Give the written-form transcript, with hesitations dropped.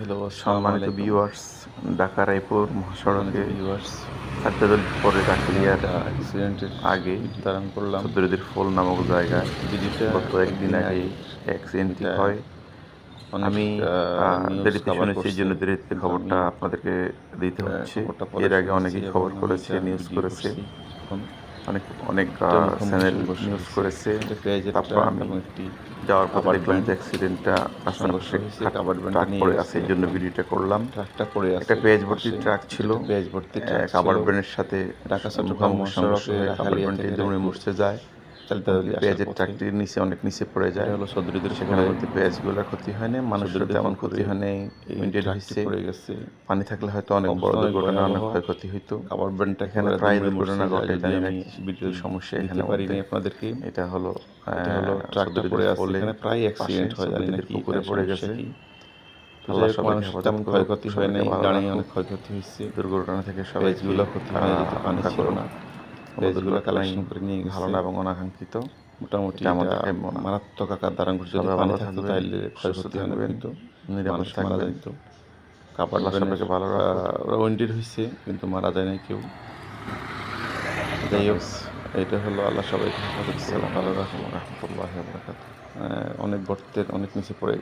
Hello, আসসালামু সম্মানিত আলাইকুম। ভিউয়ার্স, ঢাকা রায়পুর সম্মানিত মহাসড়কে ভিউয়ার্স, সাজ্জাদুল পরে আমি ডাকিয়ার একটা অ্যাক্সিডেন্টের আগে ভিডিও ধারণ করলাম। চৌধুরীদের ফুল নামক জায়গায় ভিডিওটা গত একদিন একদিন আগে আগের। অ্যাক্সিডেন্টটি এটা হয়। অনেক আমি নিউজ দেরিতে কভার শুনেছি, এই করছে, জন্য দেরিতে কিন্তু আমি খবরটা আপনাদেরকে দিতে হচ্ছে। খবরটা পরে এর আগে শুনেছি অনেকেই এবং খবর আমি করেছে, এটা নিউজ ভিডিও করেছে, করছি এখন। অনেক অনেক এটা মুখোমুখি চ্যানেল সংঘর্ষ নিউজ হয়েছে। করেছে। এটা পেঁয়াজের তারপর ট্রাক আমি এবং একটি যাওয়ার পথে কাভার্ড দেখলাম ভ্যান যে অ্যাক্সিডেন্টটা রাস্তার সংঘর্ষ পাশে হয়েছে। কাভার্ড ভ্যানটা ট্রাক নিয়ে পড়ে আছে, গেছে এই জন্য এখন। ভিডিওটা করলাম। ট্রাকটা পড়ে একটা আছে পেঁয়াজ ভর্তি পাশে। ট্রাক ছিল, এটা পেঁয়াজ ভর্তি ট্রাক ছিল। কাভার্ড ভ্যানের সাথে ঢাকা চট্টগ্রাম মুখোমুখি সংঘর্ষ মহাসড়কে হয়ে কাভার্ড রাখালিয়া ভ্যানটি থেকে দৌড়ে রায়পুর মুছতে যায়। এমনকি চালিতাবাদী আসার পেঁয়াজের পথে। ট্রাকটির নিচে অনেক নিচে পড়ে এটা যায়। হলো চৌধুরীদের সেখানের ফুলের মধ্যে পেঁয়াজগুলোর ক্ষতি হয়নি, মানুষের চৌধুরীদের তেমন ক্ষতি ফুলপুরে হয়নি, এই উইন্ডেড ট্রাকটি হয়েছে। পড়ে গেছে। পানি থাকলে হয়তো অনেক বড় অবস্থা অনেক দুর্ঘটনা, অনেক ভয়াবহ। ক্ষয়ক্ষতি হইতো। কাভার্ড ভ্যানটা এখানে একেবারে প্রায় দুমড়ে মুচড়ে দুর্ঘটনা যায়, ঘটে, যদি জানি না আমি কি ভিডিও কি সমস্যা দিতে এখানের পারিনি মধ্যে। আপনাদেরকে। এটা হলো এটা হলো ট্রাকটা চৌধুরীদের পড়ে আছে, ফলে এখানে প্রায় পাশে অ্যাক্সিডেন্ট হয়, জানি না চৌধুরীদের কি পুকুরে এখানে পড়ে সমস্যা গেছে। কি। তো আল্লাহ যাই হোক, সবাইকে মানুষের হেফাজত তেমন করুক, ক্ষয়ক্ষতি হয় সবাইকে নাই, ভালো গাড়ি রাখুক, অনেক ক্ষয়ক্ষতি হয়েছে। দুর্ঘটনা থেকে সবাইকে পেঁয়াজগুলো ক্ষতি হয় না, যেহেতু পানি রক্ষা ছিল করুক। না। কোনো পেঁয়াজগুলো দুর্ঘটনাই কালেকশন করে নিয়ে ভালো গেছে। না এবং অনাকাঙ্ক্ষিত, মোটামুটি এটা এটা আমাদের কাম্য না। মারাত্মক আকার ধারণ করছে। যদি সবাই পানি ভালো থাকতো থাকবেন, তাহলে সুস্থ ক্ষয়ক্ষতি অনেক থাকবেন, হইতো, নিরাপদ মানুষ মারা থাকবেন। যাইতো। কাভার্ড আল্লাহ ভ্যানের সবাইকে ভালো রাখুক। ওরা উইন্ডেড হয়েছে, কিন্তু মারা যায় নাই কেউ। যাই হোক, এটা হলো, আল্লাহ সবাইকে হেফাজত করুক, আসসালামু ভালো আলাইকুম রাখুক। রহমতুল্লাহি ওয়া বারাকাতুহু। অনেক গর্তের অনেক নিচে পড়ে গেছে।